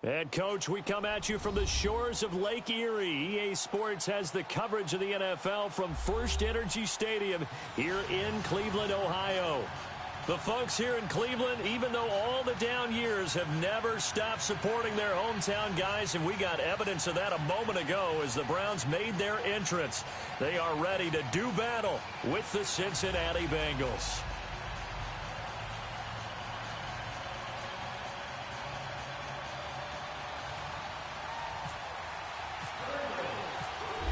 And, Coach, we come at you from the shores of Lake Erie. EA Sports has the coverage of the NFL from First Energy Stadium here in Cleveland, Ohio. The folks here in Cleveland, even though all the down years, have never stopped supporting their hometown guys, and we got evidence of that a moment ago as the Browns made their entrance. They are ready to do battle with the Cincinnati Bengals.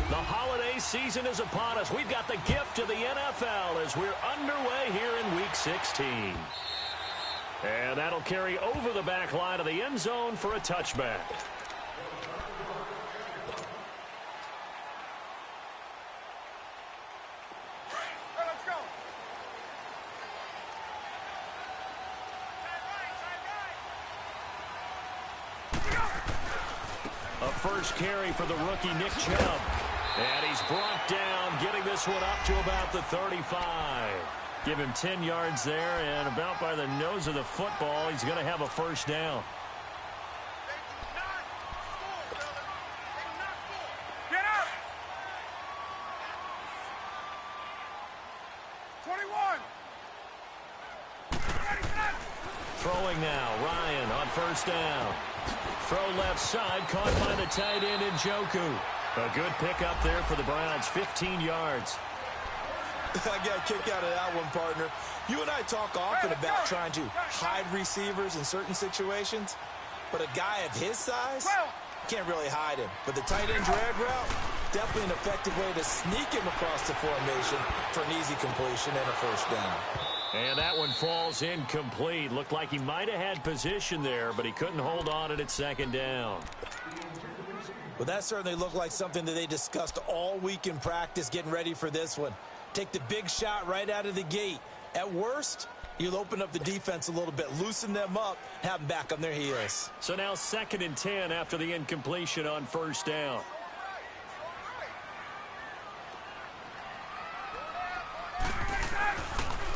The holiday season is upon us. We've got the gift of the NFL as we're underway here in Week 16. And that'll carry over the back line of the end zone for a touchback. A first carry for the rookie Nick Chubb. And he's brought down, getting this one up to about the 35. Give him 10 yards there, and about by the nose of the football, he's going to have a first down. Get up! 21. Throwing now, Ryan on first down. Throw left side, caught by the tight end Njoku. A good pickup there for the Browns, 15 yards. I got a kick out of that one, partner. You and I talk often about trying to hide receivers in certain situations, but a guy of his size can't really hide him. But the tight end drag route, definitely an effective way to sneak him across the formation for an easy completion and a first down. And that one falls incomplete. Looked like he might have had position there, but he couldn't hold on at second down. Well, that certainly looked like something that they discussed all week in practice getting ready for this one. Take the big shot right out of the gate. At worst, you'll open up the defense a little bit, loosen them up, have them back on their heels. So now 2nd and 10 after the incompletion on first down.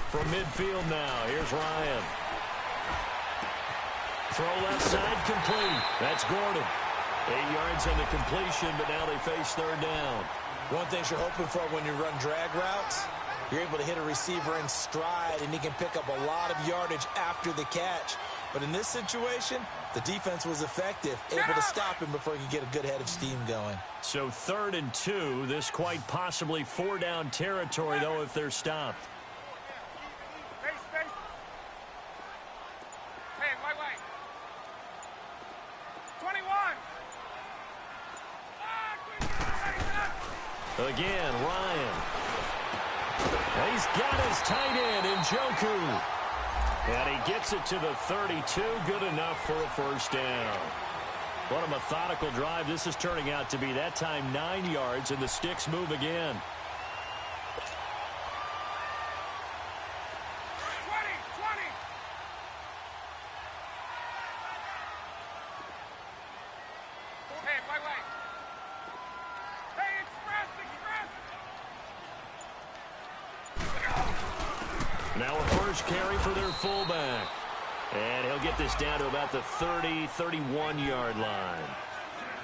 From midfield now, here's Ryan. Throw left side complete. That's Gordon. 8 yards on the completion, but now they face third down. One thing you're hoping for when you run drag routes, you're able to hit a receiver in stride, and he can pick up a lot of yardage after the catch. But in this situation, the defense was effective, able to stop him before he could get a good head of steam going. So 3rd and 2, this quite possibly 4-down territory, though, if they're stopped. Again, Ryan. He's got his tight end, Njoku. And he gets it to the 32. Good enough for a first down. What a methodical drive this is turning out to be. That time 9 yards, and the sticks move again. 20. Hey, wait. Hey, express. Now a first carry for their fullback. And he'll get this down to about the 30, 31-yard line.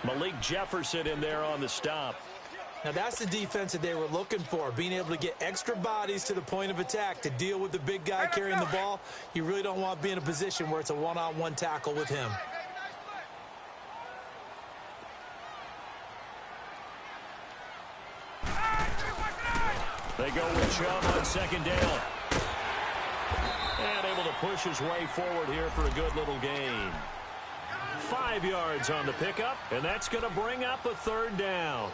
Malik Jefferson in there on the stop. Now that's the defense that they were looking for, being able to get extra bodies to the point of attack to deal with the big guy carrying the ball. You really don't want to be in a position where it's a one-on-one tackle with him. They go with Chubb on second down. And able to push his way forward here for a good little gain. 5 yards on the pickup, and that's going to bring up a third down.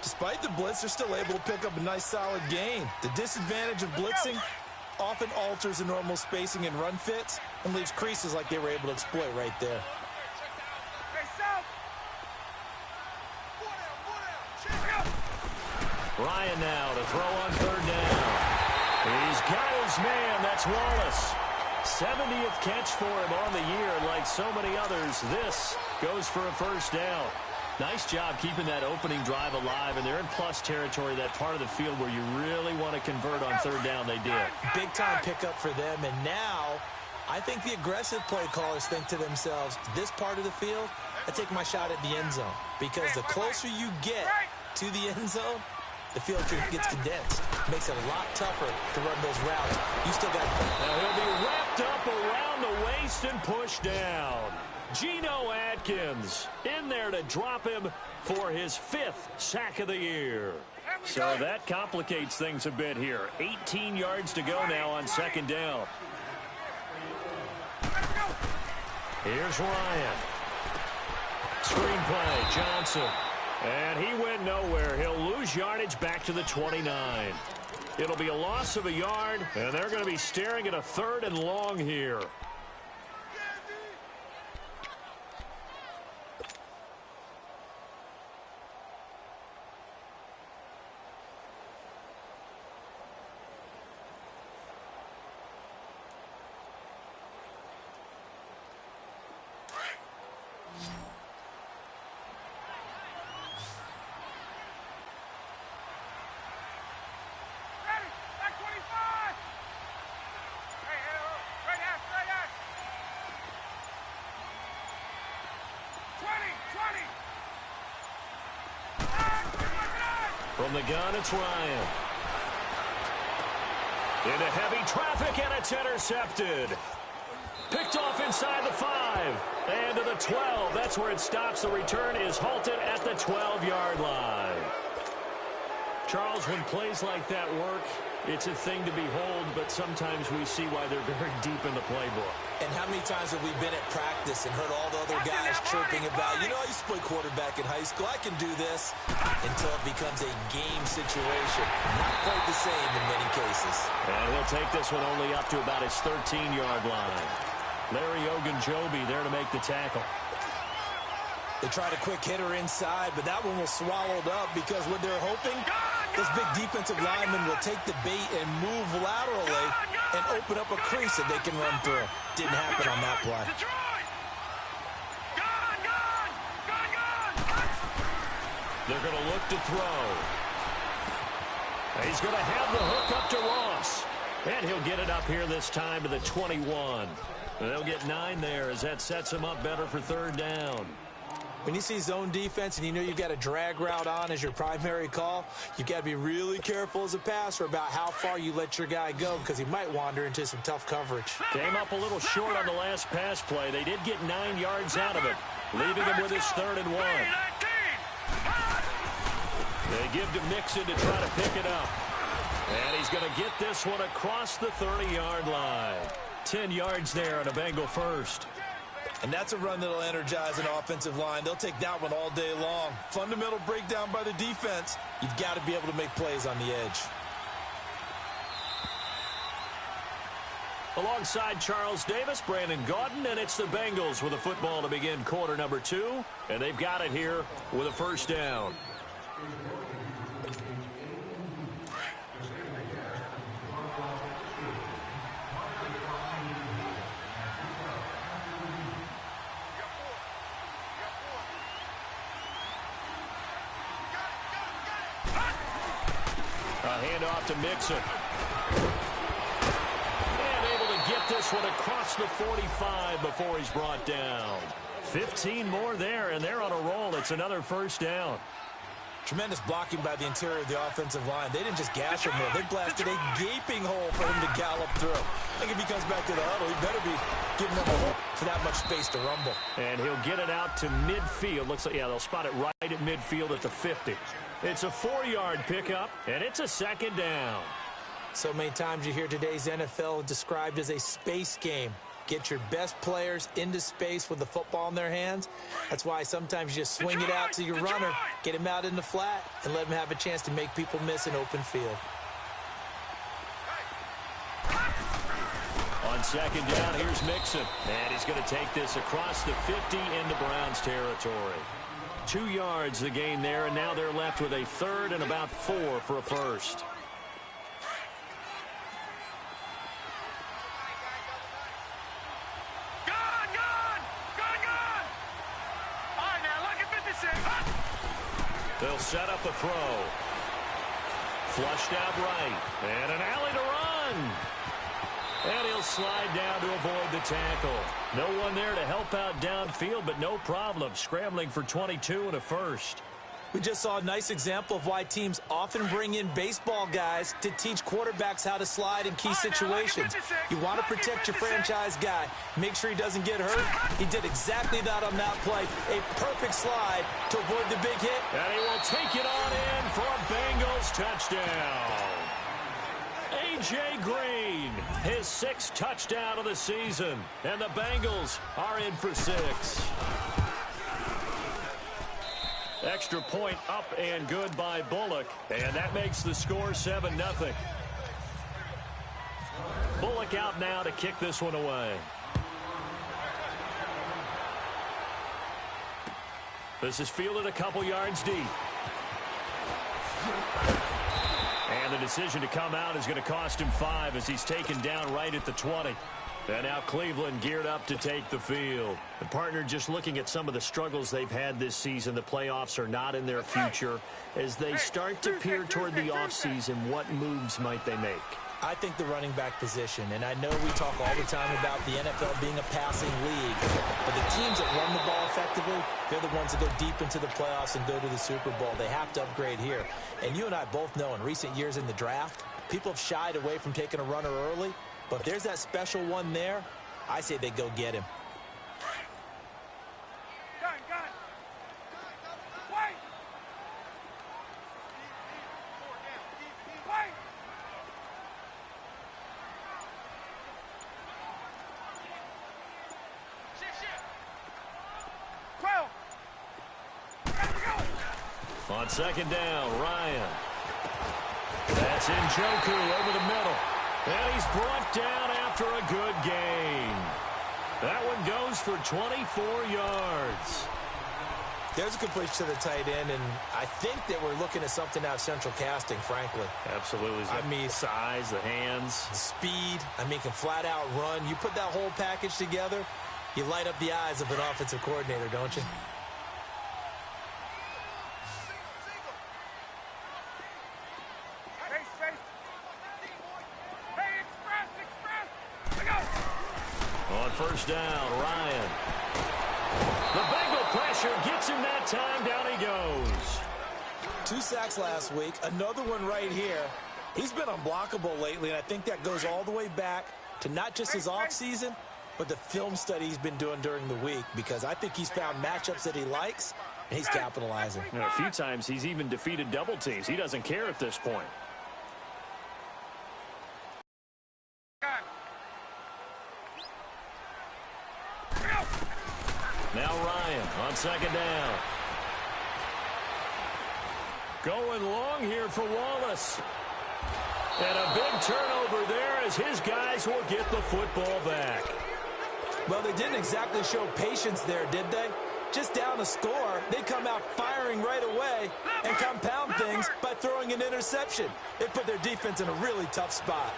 Despite the blitz, they're still able to pick up a nice solid gain. The disadvantage of blitzing often alters the normal spacing and run fits and leaves creases like they were able to exploit right there. Ryan now to throw on third down. He's got his man. That's Wallace. 70th catch for him on the year. Like so many others, this goes for a first down. Nice job keeping that opening drive alive, and they're in plus territory, that part of the field where you really want to convert on third down. They did. Big-time pickup for them, and now I think the aggressive play callers think to themselves, this part of the field, I take my shot at the end zone. Because the closer you get to the end zone, the field gets condensed. Makes it a lot tougher to run those routes. You still got to. Now he'll be wrapped up around the waist and pushed down. Geno Atkins in there to drop him for his 5th sack of the year. So that complicates things a bit here. 18 yards to go now on 2nd down. Here's Ryan. Screenplay, Johnson. And he went nowhere. He'll lose yardage back to the 29. It'll be a loss of a yard, and they're going to be staring at a 3rd and long here. From the gun, it's Ryan. Into heavy traffic, and it's intercepted. Picked off inside the 5. And to the 12. That's where it stops. The return is halted at the 12-yard line. Charles, when plays like that work, it's a thing to behold, but sometimes we see why they're very deep in the playbook. And how many times have we been at practice and heard all the other guys chirping about, you know, I used to play quarterback in high school. I can do this, until it becomes a game situation. Not quite the same in many cases. And he'll take this one only up to about his 13-yard line. Larry Ogunjobi there to make the tackle. They tried a quick hitter inside, but that one was swallowed up because what they're hoping, those big defensive linemen will take the bait and move laterally and open up a crease that they can run through. Didn't happen on that play. They're going to look to throw. He's going to have the hook up to Ross. And he'll get it up here this time to the 21. They'll get 9 there as that sets him up better for 3rd down. When you see zone defense and you know you've got a drag route on as your primary call, you've got to be really careful as a passer about how far you let your guy go because he might wander into some tough coverage. Came up a little short on the last pass play. They did get 9 yards out of it, leaving him with his 3rd and 1. They give to Mixon to try to pick it up. And he's going to get this one across the 30-yard line. 10 yards there on a Bengal first. And that's a run that'll energize an offensive line. They'll take that one all day long. Fundamental breakdown by the defense. You've got to be able to make plays on the edge. Alongside Charles Davis, Brandon Gaudin, and it's the Bengals with a football to begin quarter number 2. And they've got it here with a 1st down. Handoff to Mixon. And able to get this one across the 45 before he's brought down. 15 more there, and they're on a roll. It's another 1st down. Tremendous blocking by the interior of the offensive line. They didn't just gash him there. They blasted a gaping hole for him to gallop through. I think if he comes back to the huddle, he better be giving them a hole for that much space to rumble. And he'll get it out to midfield. Looks like, yeah, they'll spot it right at midfield at the 50. It's a 4-yard pickup, and it's a 2nd down. So many times you hear today's NFL described as a space game. Get your best players into space with the football in their hands. That's why sometimes you just swing it out to your runner, get him out in the flat, and let him have a chance to make people miss an open field. On 2nd down, here's Mixon. And he's going to take this across the 50 into Browns territory. 2 yards the gain there, and now they're left with a 3rd and about 4 for a 1st. They'll set up the throw. Flushed out right. And an alley to run. And he'll slide down to avoid the tackle. No one there to help out downfield, but no problem. Scrambling for 22 and a first. We just saw a nice example of why teams often bring in baseball guys to teach quarterbacks how to slide in key situations. You want to protect your franchise guy. Make sure he doesn't get hurt. He did exactly that on that play. A perfect slide to avoid the big hit. And he will take it on in for a Bengals touchdown. A.J. Green, his 6th touchdown of the season. And the Bengals are in for 6. Extra point up and good by Bullock. And that makes the score 7-0. Bullock out now to kick this one away. This is fielded a couple yards deep. And the decision to come out is going to cost him 5 as he's taken down right at the 20. And now Cleveland geared up to take the field. The partner just looking at some of the struggles they've had this season. The playoffs are not in their future. As they start to peer toward the offseason, what moves might they make? I think the running back position, and I know we talk all the time about the NFL being a passing league, but the teams that run the ball effectively, they're the ones that go deep into the playoffs and go to the Super Bowl. They have to upgrade here. And you and I both know in recent years in the draft, people have shied away from taking a runner early. But if there's that special one there, I say they go get him. Gun. Wait. Wait. 12. On 2nd down, Ryan. That's Njoku over the middle. And he's brought down after a good gain. That one goes for 24 yards. There's a completion to the tight end, and I think that we're looking at something out of central casting, frankly. Absolutely. I mean, the size, the hands. The speed. I mean, can flat out run. You put that whole package together, you light up the eyes of an offensive coordinator, don't you? On 1st down, Ryan. The Bengal pressure gets him that time. Down he goes. 2 sacks last week. Another one right here. He's been unblockable lately, and I think that goes all the way back to not just his offseason, but the film study he's been doing during the week, because I think he's found matchups that he likes, and he's capitalizing. And a few times he's even defeated double teams. He doesn't care at this point. Now Ryan on 2nd down. Going long here for Wallace. And a big turnover there as his guys will get the football back. Well, they didn't exactly show patience there, did they? Just down a score, they come out firing right away and compound things by throwing an interception. They put their defense in a really tough spot.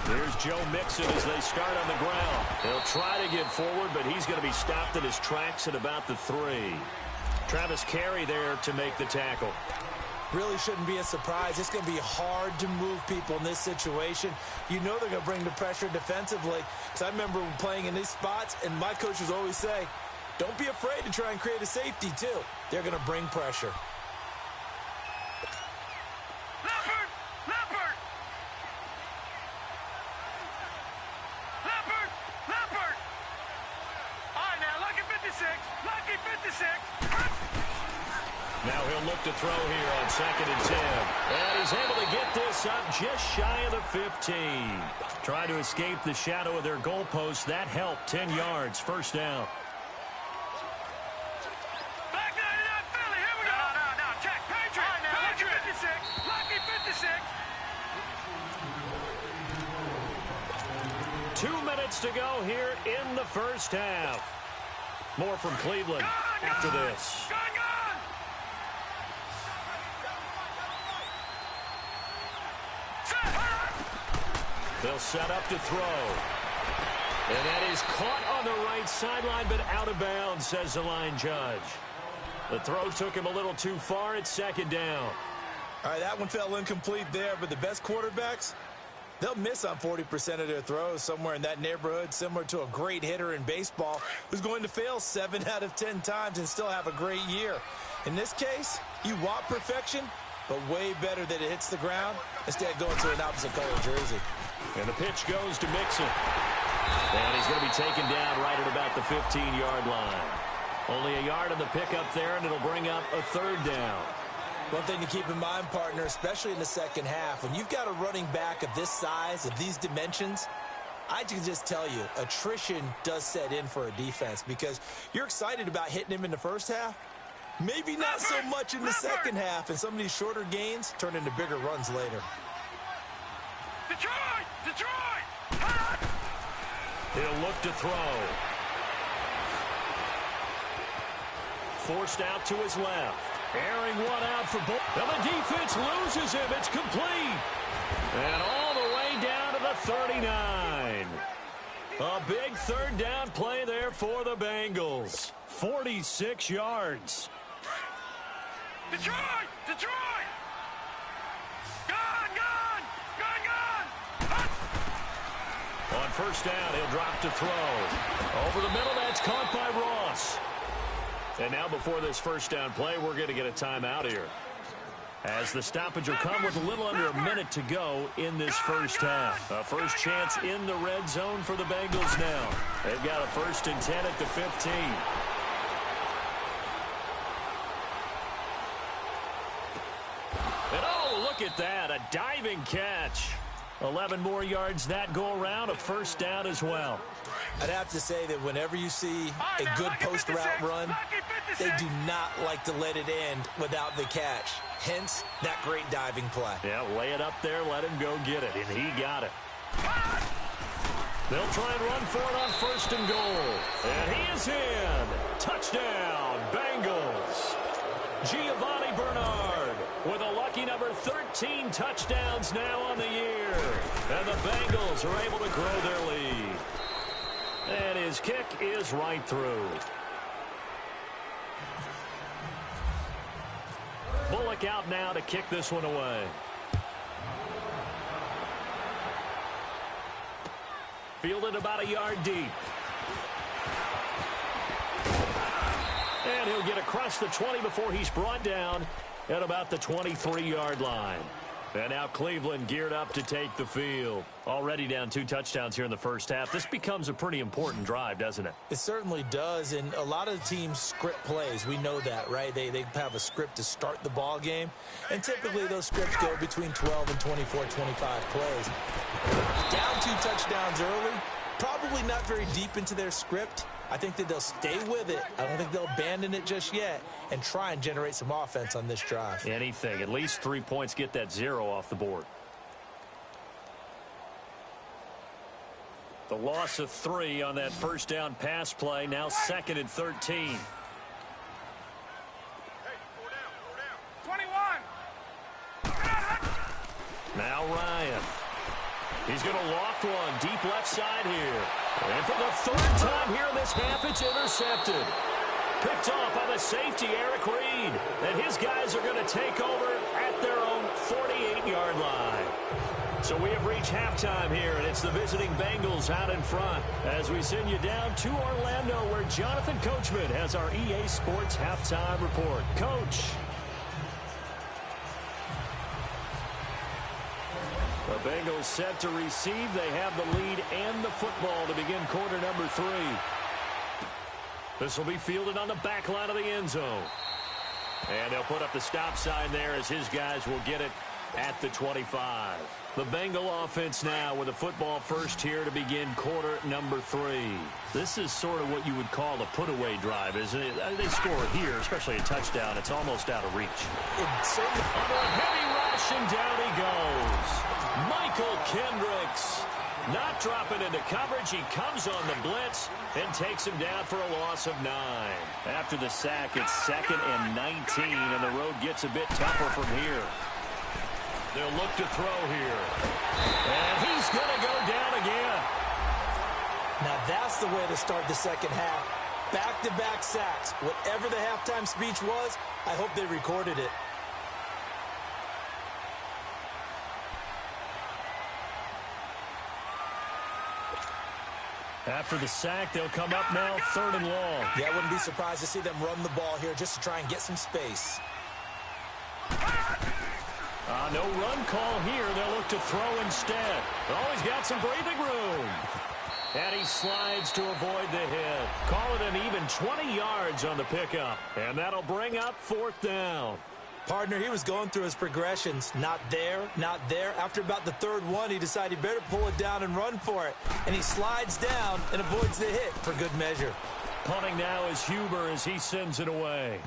Here's Joe Mixon as they start on the ground. He'll try to get forward, but he's going to be stopped in his tracks at about the 3. Travis Carey there to make the tackle. Really shouldn't be a surprise. It's going to be hard to move people in this situation. You know they're going to bring the pressure defensively. Because I remember playing in these spots, and my coaches always say, don't be afraid to try and create a safety, too. They're going to bring pressure. Now he'll look to throw here on 2nd and 10. And he's able to get this up just shy of the 15. Trying to escape the shadow of their goalpost. That helped. 10 yards. 1st down. Back 99 Philly. Here we go. No. Check. Patriot. Lucky 56. Lucky 56. 2 minutes to go here in the 1st half. More from Cleveland after this. They'll set up to throw. And that is caught on the right sideline, but out of bounds, says the line judge. The throw took him a little too far. It's second down. All right, that one fell incomplete there, but the best quarterbacks, they'll miss on 40% of their throws, somewhere in that neighborhood, similar to a great hitter in baseball who's going to fail 7 out of 10 times and still have a great year. In this case, you want perfection, but way better that it hits the ground instead of going to an opposite color jersey. And the pitch goes to Mixon. And he's going to be taken down right at about the 15-yard line. Only a yard on the pickup there, and it'll bring up a third down. One thing to keep in mind, partner, especially in the second half, when you've got a running back of this size, of these dimensions, I can just tell you, attrition does set in for a defense because you're excited about hitting him in the first half. Maybe not so much in the second half, and some of these shorter gains turn into bigger runs later. Detroit! Detroit! He'll look to throw. Forced out to his left. Airing one out for both. And the defense loses him. It's complete. And all the way down to the 39. A big third down play there for the Bengals. 46 yards. Detroit! Detroit! Gone! Gone! Gone! Gone! On first down, he'll drop to throw. Over the middle, that's caught by Ross. And now before this first down play, we're going to get a timeout here, as the stoppage will come with a little under a minute to go in this first half. A first chance in the red zone for the Bengals now. They've got a 1st and 10 at the 15. And oh, look at that, a diving catch. 11 more yards that go around, a first down as well. I'd have to say that whenever you see a good post route run, they do not like to let it end without the catch. Hence, that great diving play. Yeah, lay it up there, let him go get it, and he got it. They'll try and run for it on 1st and goal. And he is in. Touchdown, Bengals. Giovanni Bernard with a lucky number 13 touchdowns now on the year. And the Bengals are able to grow their lead. And his kick is right through. Bullock out now to kick this one away. Fielded about a yard deep. And he'll get across the 20 before he's brought down at about the 23-yard line. And now Cleveland geared up to take the field. Already down 2 touchdowns here in the first half. This becomes a pretty important drive, doesn't it? It certainly does, and a lot of the teams script plays. We know that, right? They have a script to start the ball game, and typically those scripts go between 12 and 24, 25 plays. Down 2 touchdowns early, probably not very deep into their script. I think that they'll stay with it. I don't think they'll abandon it just yet and try and generate some offense on this drive. Anything. At least 3 points, get that 0 off the board. The loss of 3 on that first down pass play. Now 2nd and 13. Hey, 4 down. 21. Now Ryan. He's going to loft one deep left side here. And for the 3rd time here in this half, it's intercepted. Picked off by the safety, Eric Reed. And his guys are going to take over at their own 48-yard line. So we have reached halftime here, and it's the visiting Bengals out in front as we send you down to Orlando, where Jonathan Coachman has our EA Sports halftime report. Coach. The Bengals set to receive. They have the lead and the football to begin quarter number 3. This will be fielded on the back line of the end zone. And they'll put up the stop sign there as his guys will get it at the 25. The Bengal offense now with a football first here to begin quarter number 3. This is sort of what you would call a put-away drive, isn't it? They score here, especially a touchdown. It's almost out of reach. It's certainly Under a heavy rush, and down he goes. Michael Kendricks not dropping into coverage. He comes on the blitz and takes him down for a loss of 9. After the sack, it's 2nd and 19, and the road gets a bit tougher from here. They'll look to throw here. And he's going to go down again. Now that's the way to start the second half. Back-to-back sacks. Whatever the halftime speech was, I hope they recorded it. After the sack, they'll come up now 3rd and long. Yeah, I wouldn't be surprised to see them run the ball here just to try and get some space. No run call here. They'll look to throw instead. Oh, he's got some breathing room. And he slides to avoid the hit. Call it an even 20 yards on the pickup. And that'll bring up 4th down. Partner, he was going through his progressions. Not there, not there. After about the 3rd one, he decided he better pull it down and run for it. And he slides down and avoids the hit for good measure. Punting now is Huber as he sends it away.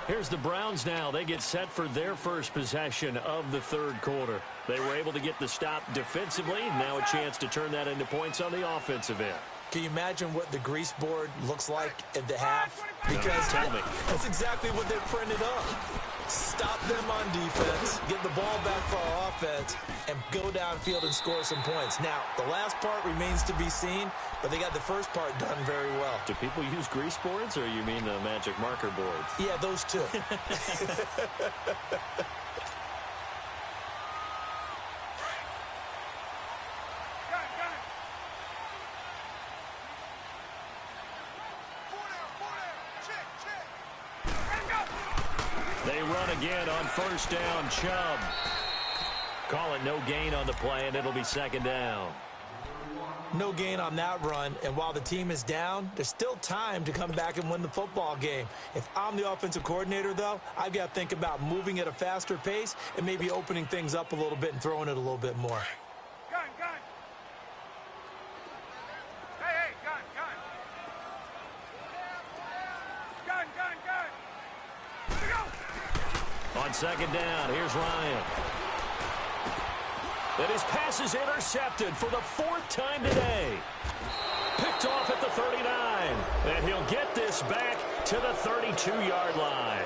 Here's the Browns now. They get set for their first possession of the 3rd quarter. They were able to get the stop defensively. Now a chance to turn that into points on the offensive end. Can you imagine what the grease board looks like at the half? Because tell me. That's exactly what they printed up. Stop them on defense, get the ball back for our offense, and go downfield and score some points. Now, the last part remains to be seen, but they got the first part done very well. Do people use grease boards, or you mean the magic marker boards? Yeah, those two. They run again on 1st down, Chubb. Call it no gain on the play, and it'll be 2nd down. No gain on that run, and while the team is down, there's still time to come back and win the football game. If I'm the offensive coordinator, though, I've got to think about moving at a faster pace and maybe opening things up a little bit and throwing it a little bit more. Gun. Hey, gun. Here we go. On 2nd down, here's Ryan. And his pass is intercepted for the 4th time today. Picked off at the 39. And he'll get this back to the 32-yard line.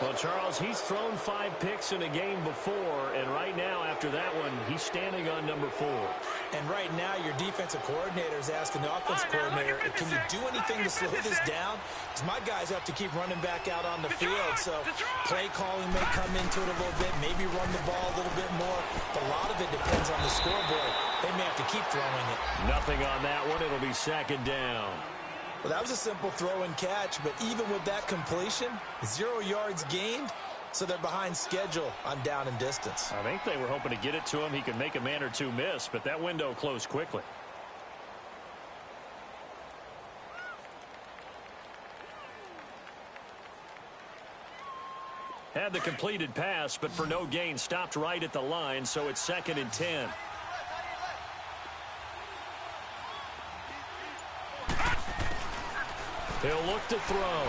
Well, Charles, he's thrown 5 picks in a game before, and right now, after that one, he's standing on number 4. And right now, your defensive coordinator is asking the offensive coordinator, can you do anything to slow this down? Because my guys have to keep running back out on the field, so play calling may come into it a little bit, maybe run the ball a little bit more, but a lot of it depends on the scoreboard. They may have to keep throwing it. Nothing on that one. It'll be 2nd down. Well, that was a simple throw and catch, but even with that completion, 0 yards gained, so they're behind schedule on down and distance. I think they were hoping to get it to him. He could make a man or two miss, but that window closed quickly. Had the completed pass, but for no gain, stopped right at the line, so it's 2nd and 10. He'll look to throw.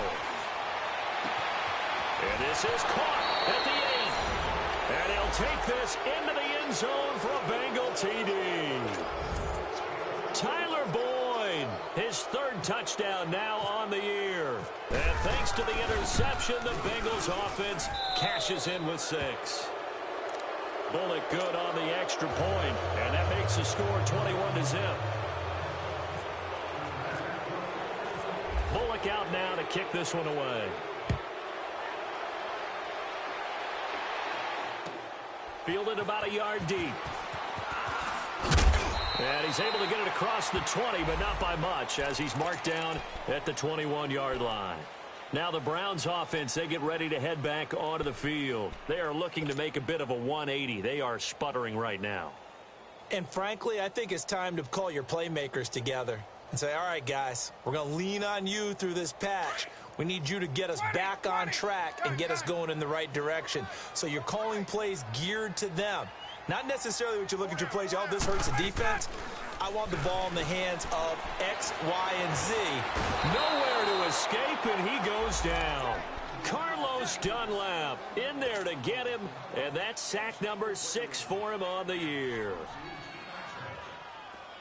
And this is caught at the 8. And he'll take this into the end zone for a Bengal TD. Tyler Boyd, his 3rd touchdown now on the year. And thanks to the interception, the Bengals offense cashes in with 6. Bullock good on the extra point, and that makes the score 21-0. Bullock out now to kick this one away. Fielded about a yard deep. And he's able to get it across the 20, but not by much, as he's marked down at the 21-yard line. Now the Browns offense, they get ready to head back onto the field. They are looking to make a bit of a 180. They are sputtering right now. And frankly, I think it's time to call your playmakers together and say, all right, guys, we're going to lean on you through this patch. We need you to get us back on track and get us going in the right direction. So you're calling plays geared to them. Not necessarily what you look at your plays, oh, this hurts the defense. I want the ball in the hands of X, Y, and Z. Nowhere to escape, and he goes down. Carlos Dunlap in there to get him, and that's sack number 6 for him on the year.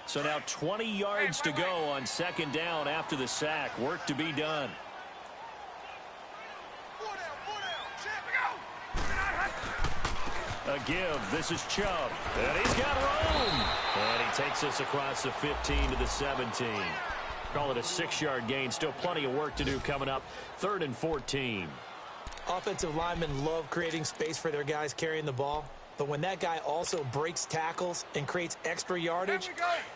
So now 20 yards to go on 2nd down after the sack. Work to be done. A give. This is Chubb. And he's got room. And he takes us across the 15 to the 17. Call it a 6-yard gain. Still plenty of work to do coming up. 3rd and 14. Offensive linemen love creating space for their guys carrying the ball. But when that guy also breaks tackles and creates extra yardage,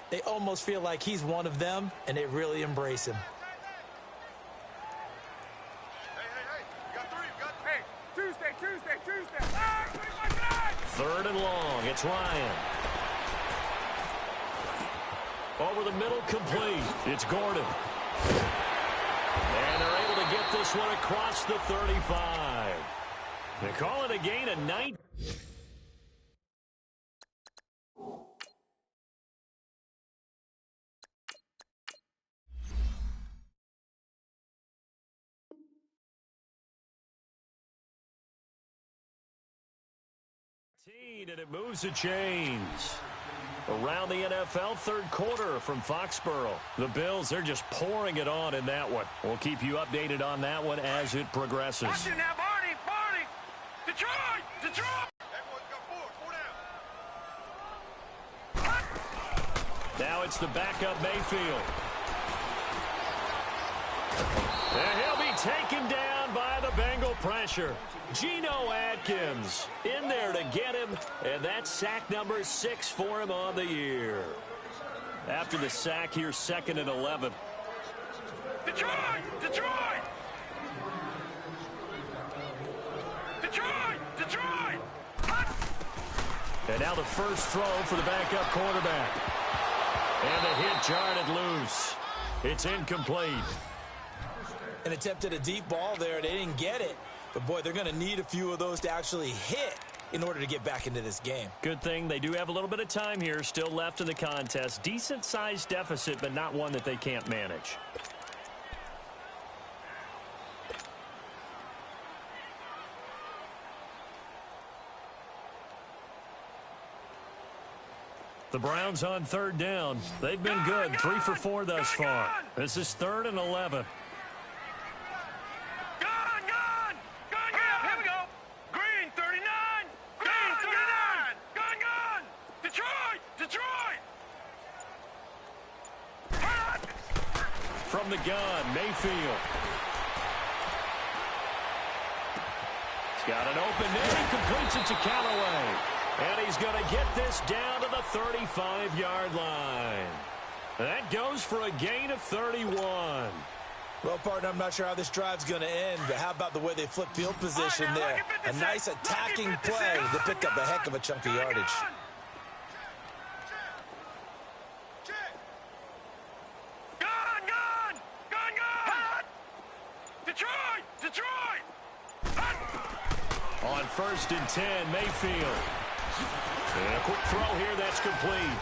they almost feel like he's one of them, and they really embrace him. Tuesday. 3rd and long. It's Ryan. Over the middle, complete. It's Gordon. And they're able to get this one across the 35. They call it a gain of 9. And it moves the chains. Around the NFL, 3rd quarter from Foxborough. The Bills, they're just pouring it on in that one. We'll keep you updated on that one as it progresses. Watch it now, Barney. Detroit. Everyone's got 4 down. Now it's the backup Mayfield. And he'll be taken down by the Bengal pressure. Geno Atkins in there to get him, and that's sack number 6 for him on the year. After the sack here, 2nd and 11. Detroit! And now the first throw for the backup quarterback. And the hit jarred it loose. It's incomplete. An attempt at a deep ball there. They didn't get it. But, boy, they're going to need a few of those to actually hit in order to get back into this game. Good thing they do have a little bit of time here still left in the contest. Decent-sized deficit, but not one that they can't manage. The Browns on 3rd down. They've been good. 3 for 4 thus far. This is 3rd and 11. From the gun, Mayfield. He's got an open net. He completes it to Callaway. And he's going to get this down to the 35-yard line. That goes for a gain of 31. Well, partner, I'm not sure how this drive's going to end, but how about the way they flip field position there? A nice attacking play to pick up a heck of a chunk of yardage. On 1st and 10, Mayfield. And a quick throw here, that's complete.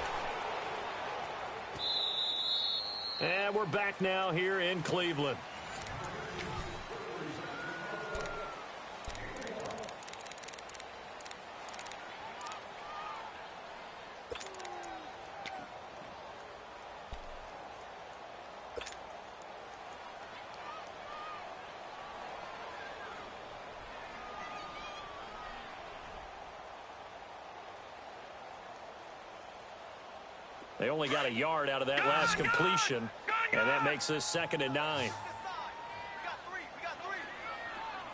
And we're back now here in Cleveland. They only got a yard out of that last completion, and that makes this 2nd and 9.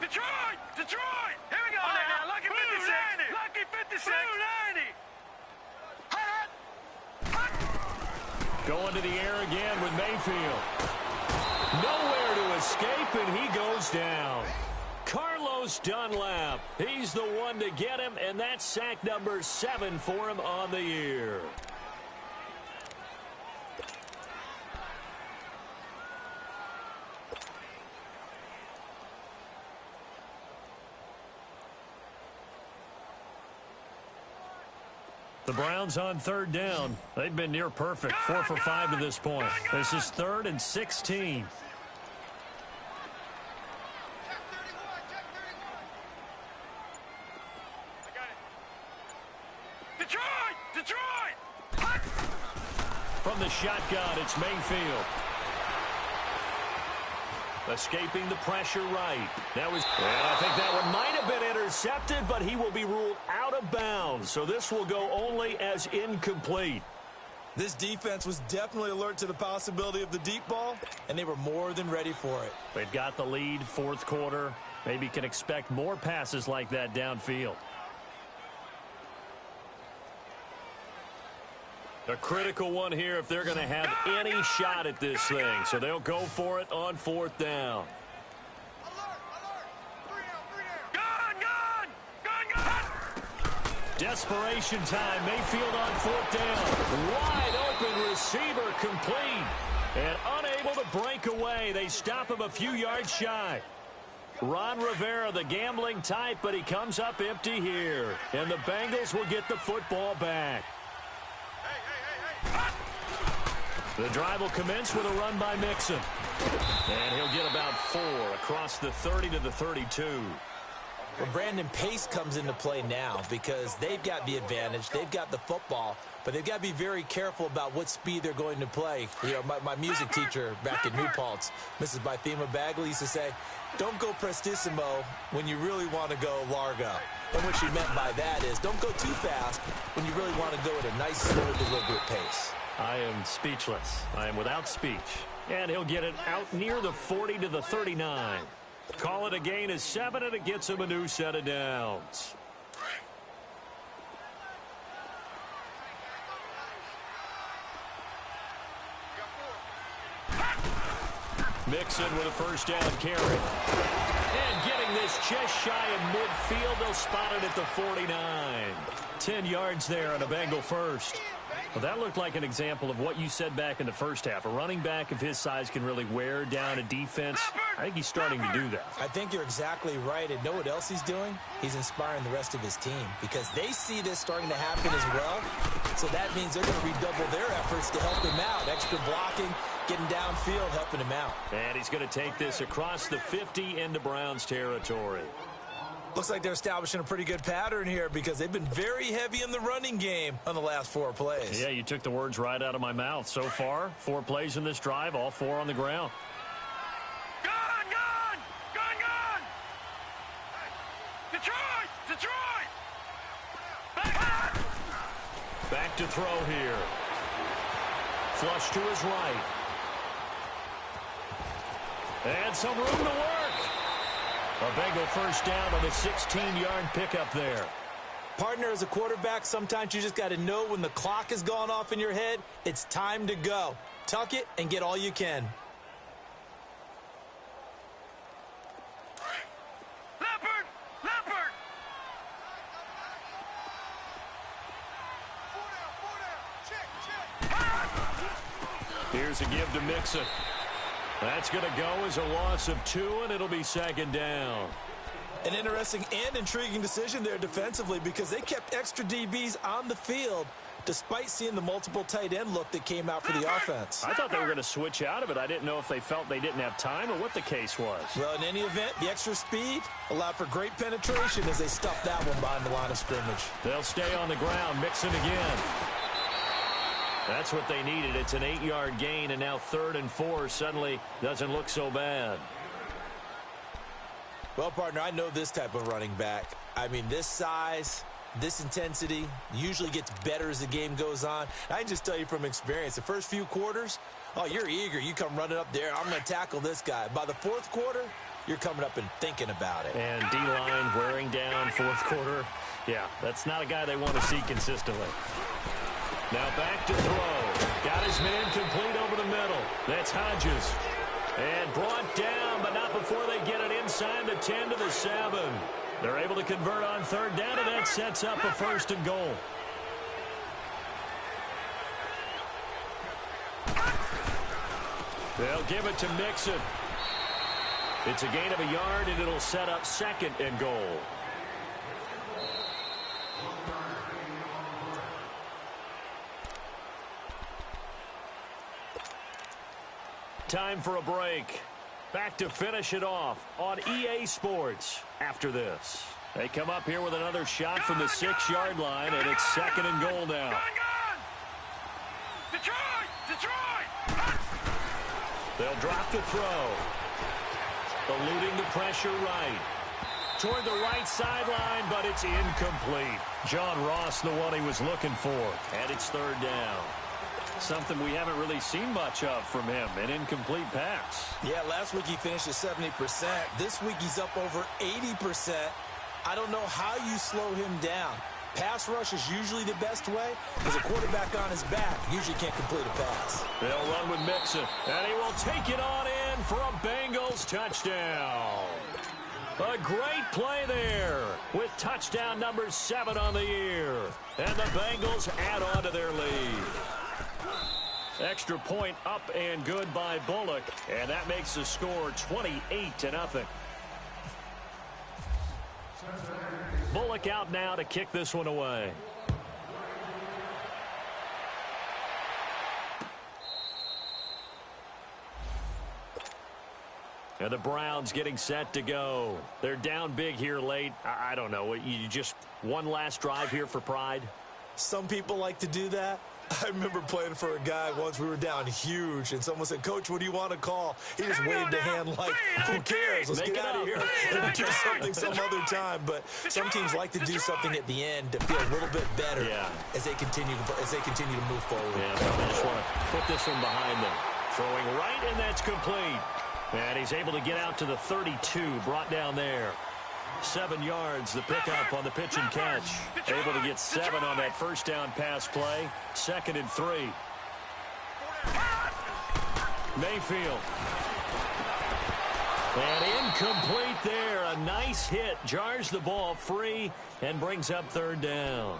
Detroit! Here we go now. Lucky 56. Lucky 56. Going to the air again with Mayfield. Nowhere to escape, and he goes down. Carlos Dunlap, he's the one to get him, and that's sack number 7 for him on the year. The Browns on 3rd down. They've been near perfect, 4 for 5 to this point. This is 3rd and 16. Detroit! From the shotgun, it's Mayfield. Escaping the pressure right. And I think that one might have been intercepted, but he will be ruled out of bounds. So this will go only as incomplete. This defense was definitely alert to the possibility of the deep ball, and they were more than ready for it. They've got the lead, fourth quarter. Maybe can expect more passes like that downfield. A critical one here if they're going to have any shot at this thing. So they'll go for it on fourth down. Desperation time. Mayfield on fourth down. Wide open receiver complete. And unable to break away. They stop him a few yards shy. Ron Rivera, the gambling type, but he comes up empty here. And the Bengals will get the football back. The drive will commence with a run by Mixon. And he'll get about 4 across the 30 to the 32. Well, Brandon, pace comes into play now because they've got the advantage. They've got the football, but they've got to be very careful about what speed they're going to play. You know, my music teacher back in New Paltz, Mrs. Bythema Bagley, used to say, don't go prestissimo when you really want to go largo. And what she meant by that is don't go too fast when you really want to go at a nice, slow, deliberate pace. I am speechless. I am without speech. And he'll get it out near the 40 to the 39. Call it a gain of 7, and it gets him a new set of downs. Mixon with a first down carry. And getting this just shy of midfield, they'll spot it at the 49. 10 yards there on a Bengal first. Well, that looked like an example of what you said back in the first half. A running back of his size can really wear down a defense. I think he's starting to do that. I think you're exactly right. And know what else he's doing? He's inspiring the rest of his team because they see this starting to happen as well. So that means they're going to redouble their efforts to help him out. Extra blocking, getting downfield, helping him out. And he's going to take this across the 50 into Browns territory. Looks like they're establishing a pretty good pattern here because they've been very heavy in the running game on the last 4 plays. Yeah, you took the words right out of my mouth. So far, 4 plays in this drive, all 4 on the ground. Gun! Detroit! Back to throw here. Flush to his right. And some room to work. A Bengal first down on a 16-yard pickup there. Partner, as a quarterback, sometimes you just got to know when the clock has gone off in your head, it's time to go. Tuck it and get all you can. Leopard! Here's a give to Mixon. That's going to go as a loss of 2, and it'll be second down. An interesting and intriguing decision there defensively because they kept extra DBs on the field despite seeing the multiple tight end look that came out for the offense. I thought they were going to switch out of it. I didn't know if they felt they didn't have time or what the case was. Well, in any event, the extra speed allowed for great penetration as they stuffed that one behind the line of scrimmage. They'll stay on the ground. Mixon again. That's what they needed. It's an 8-yard gain, and now 3rd and 4 suddenly doesn't look so bad. Well, partner, I know this type of running back. I mean, this size, this intensity usually gets better as the game goes on. I can just tell you from experience, the first few quarters, oh, you're eager. You come running up there. I'm going to tackle this guy. By the 4th quarter, you're coming up and thinking about it. And D-line wearing down 4th quarter. Yeah, that's not a guy they want to see consistently. Now back to throw. Got his man complete over the middle. That's Hodges. And brought down, but not before they get it inside the 10 to the 7. They're able to convert on 3rd down, and that sets up a 1st and goal. They'll give it to Mixon. It's a gain of a yard, and it'll set up 2nd and goal. Time for a break. Back to finish it off on EA Sports after this. They come up here with another shot from the 6-yard line, and it's 2nd and goal now. Detroit! They'll drop the throw. Eluding the pressure right. Toward the right sideline, but it's incomplete. John Ross, the one he was looking for. And it's third down. Something we haven't really seen much of from him, an incomplete pass. Yeah, last week he finished at 70%. This week he's up over 80%. I don't know how you slow him down. Pass rush is usually the best way because a quarterback on his back usually can't complete a pass. They'll run with Mixon, and he will take it on in for a Bengals touchdown. A great play there with touchdown number 7 on the year. And the Bengals add on to their lead. Extra point up and good by Bullock, and that makes the score 28-0. Bullock out now to kick this one away. And the Browns getting set to go. They're down big here late. I don't know. You just one last drive here for pride? Some people like to do that. I remember playing for a guy once. We were down huge, and someone said, "Coach, what do you want to call?" He just waved a hand like, "Who cares? Let's get out of here and do something some other time." But some teams like to do something at the end to feel a little bit better as they continue to move forward. Yeah, I just want to put this one behind them. Throwing right, and that's complete. And he's able to get out to the 32, brought down there. 7 yards, the pickup on the pitch and catch. Able to get 7 on that first down pass play. 2nd and 3. Mayfield. And incomplete there. A nice hit. Jars the ball free and brings up third down.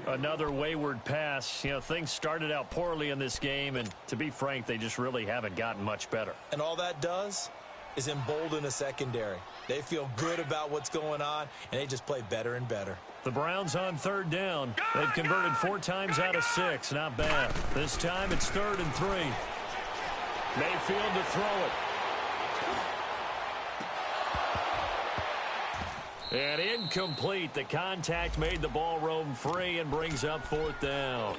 Another wayward pass. You know, things started out poorly in this game, and to be frank, they just really haven't gotten much better. And all that does is embolden a secondary. They feel good about what's going on, and they just play better and better. The Browns on third down. They've converted 4 times out of 6. Not bad. This time it's 3rd and 3. Mayfield to throw it. And incomplete. The contact made the ball roam free and brings up 4th down.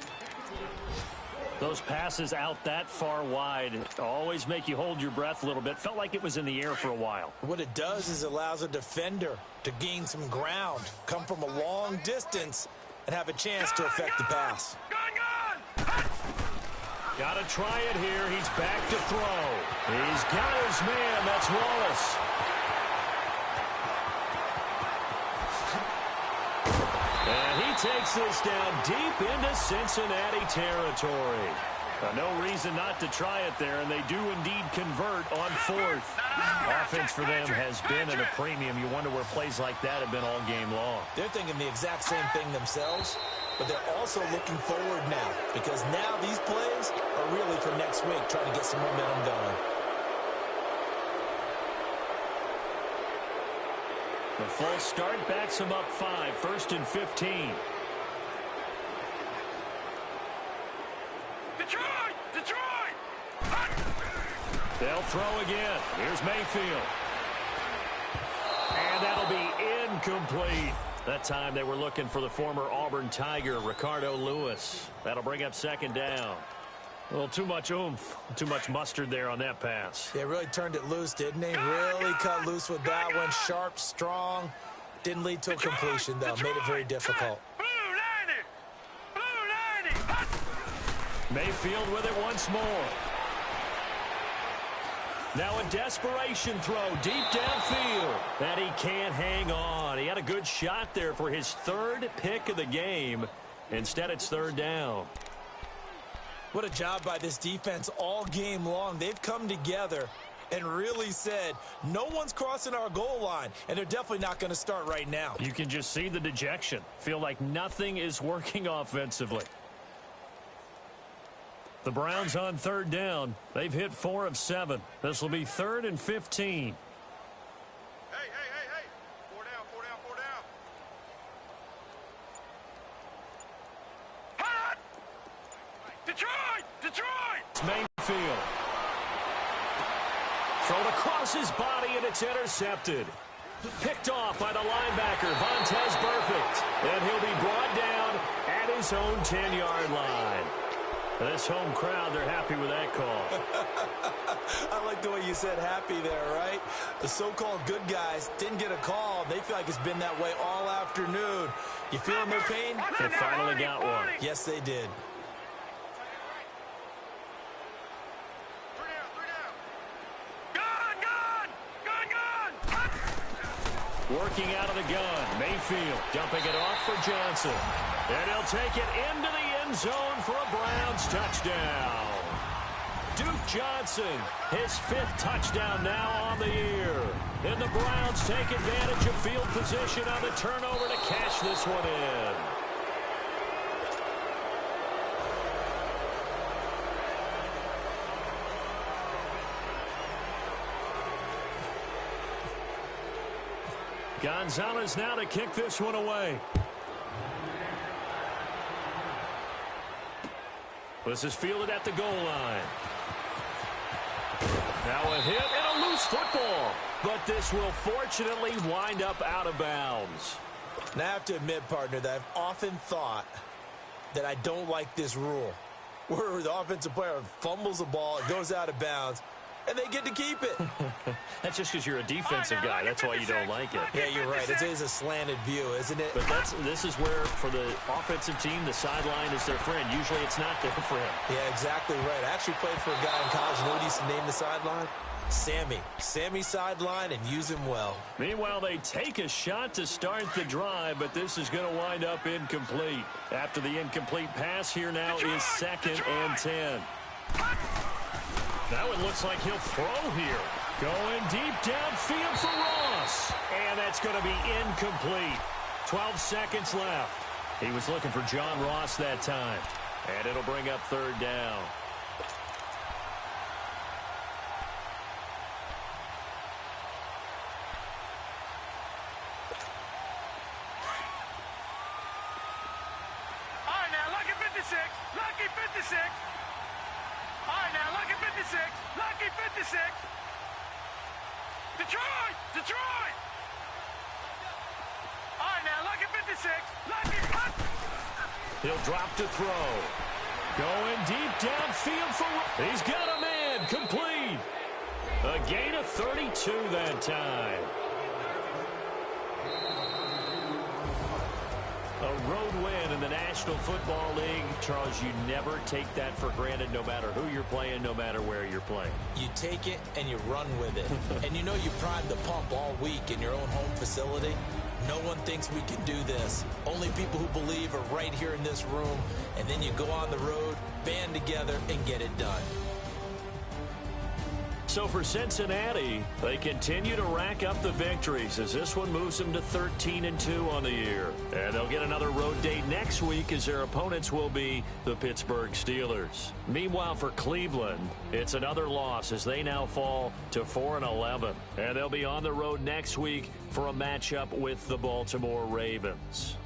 Those passes out that far wide always make you hold your breath a little bit. Felt like it was in the air for a while. What it does is it allows a defender to gain some ground, come from a long distance, and have a chance to affect the pass. Got to try it here. He's back to throw. He's got his man. That's Wallace. And he takes this down deep into Cincinnati territory. No reason not to try it there, and they do indeed convert on 4th. Offense for them has been at a premium. You wonder where plays like that have been all game long. They're thinking the exact same thing themselves, but they're also looking forward now, because now these plays are really for next week, trying to get some momentum going. The full start backs them up 5, 1st and 15. Detroit! They'll throw again. Here's Mayfield. And that'll be incomplete. That time they were looking for the former Auburn Tiger, Ricardo Lewis. That'll bring up 2nd down. A little too much oomph, too much mustard there on that pass. They really turned it loose, didn't they? Really cut loose with that one. Sharp, strong. Didn't lead to a completion, though. Made it very difficult. Mayfield with it once more. Now a desperation throw deep downfield. And he can't hang on. He had a good shot there for his 3rd pick of the game. Instead, it's 3rd down. What a job by this defense all game long. They've come together and really said, no one's crossing our goal line, and they're definitely not going to start right now. You can just see the dejection. Feel like nothing is working offensively. The Browns on 3rd down. They've hit 4 of 7. This will be 3rd and 15. Hey. 4 down. Hot! Detroit! It's Mayfield. Thrown across his body, and it's intercepted. Picked off by the linebacker, Vontaze Burfict. And he'll be brought down at his own 10-yard line. This home crowd, they're happy with that call. I like the way you said happy there, right? The so-called good guys didn't get a call. They feel like it's been that way all afternoon. You feeling their pain? They finally got one. Yes, they did. Working out of the gun. Mayfield dumping it off for Johnson. And he'll take it into the end zone for a Browns touchdown. Duke Johnson, his 5th touchdown now on the year. And the Browns take advantage of field position on the turnover to cash this one in. Gonzalez now to kick this one away. This is fielded at the goal line. Now a hit and a loose football. But this will fortunately wind up out of bounds. Now I have to admit, partner, that I've often thought that I don't like this rule, where the offensive player fumbles the ball, it goes out of bounds, and they get to keep it. That's just because you're a defensive guy. That's why you don't like it. Yeah, you're right. It is a slanted view, isn't it? But this is where, for the offensive team, the sideline is their friend. Usually it's not their friend. Yeah, exactly right. I actually played for a guy in college. You know what he used to name the sideline? Sammy. Sammy sideline, and use him well. Meanwhile, they take a shot to start the drive, but this is going to wind up incomplete. After the incomplete pass, here now is 2nd and 10. That one looks like he'll throw here. Going deep downfield for Ross. And that's going to be incomplete. 12 seconds left. He was looking for John Ross that time. And it'll bring up 3rd down. All right, now, lucky 56. Lucky 56. All right, now, lucky 56. Lucky 56. Detroit! Detroit! All right, now, lucky 56. Lucky. He'll drop to throw. Going deep downfield for... He's got a man. Complete. A gain of 32 that time. A road win in the National Football League. Charles, you never take that for granted, no matter who you're playing, no matter where you're playing. You take it and you run with it. And you know you primed the pump all week in your own home facility. No one thinks we can do this. Only people who believe are right here in this room. And then you go on the road, band together, and get it done. So for Cincinnati, they continue to rack up the victories as this one moves them to 13-2 on the year. And they'll get another road date next week as their opponents will be the Pittsburgh Steelers. Meanwhile, for Cleveland, it's another loss as they now fall to 4-11. And they'll be on the road next week for a matchup with the Baltimore Ravens.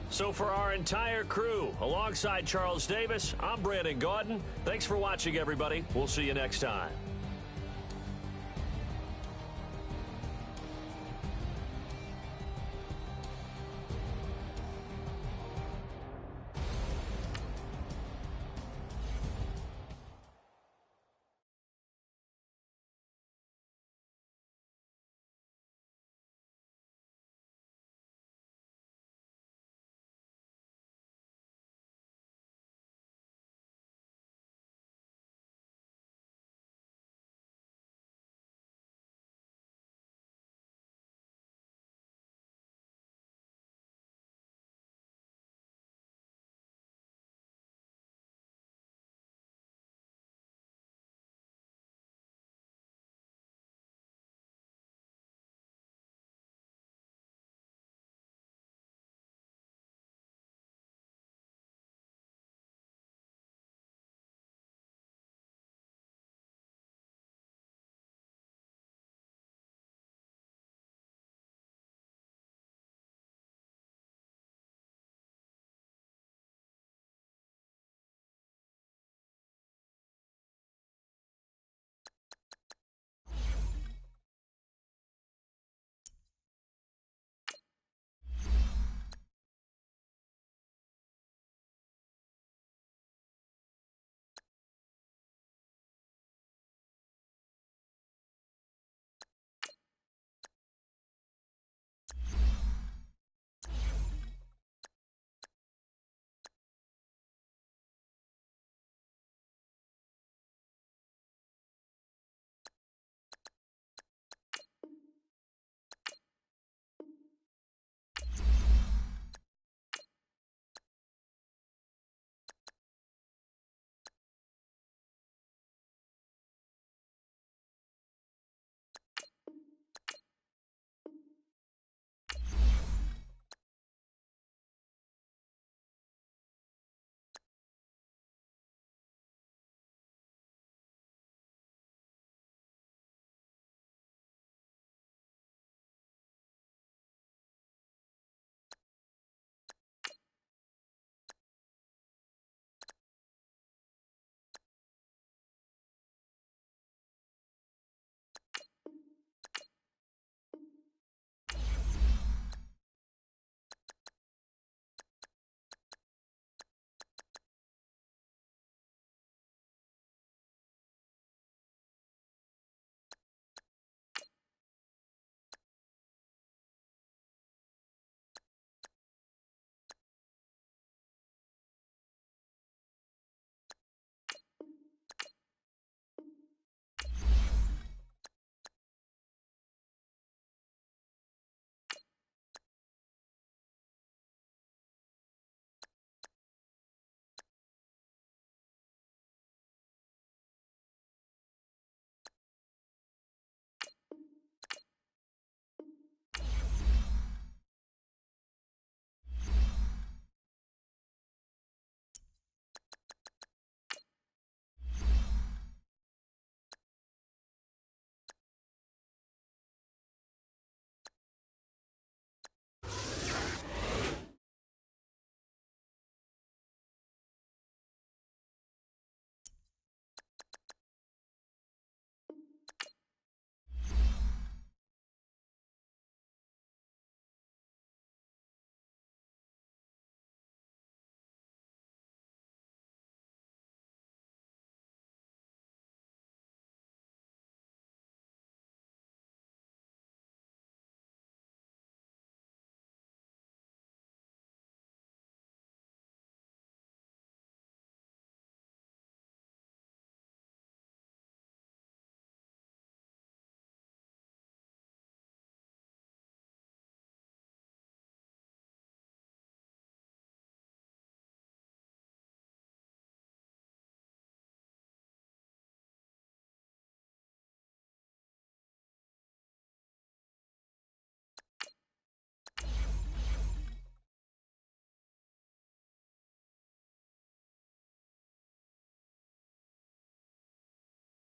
So for our entire crew, alongside Charles Davis, I'm Brandon Gaudin. Thanks for watching, everybody. We'll see you next time.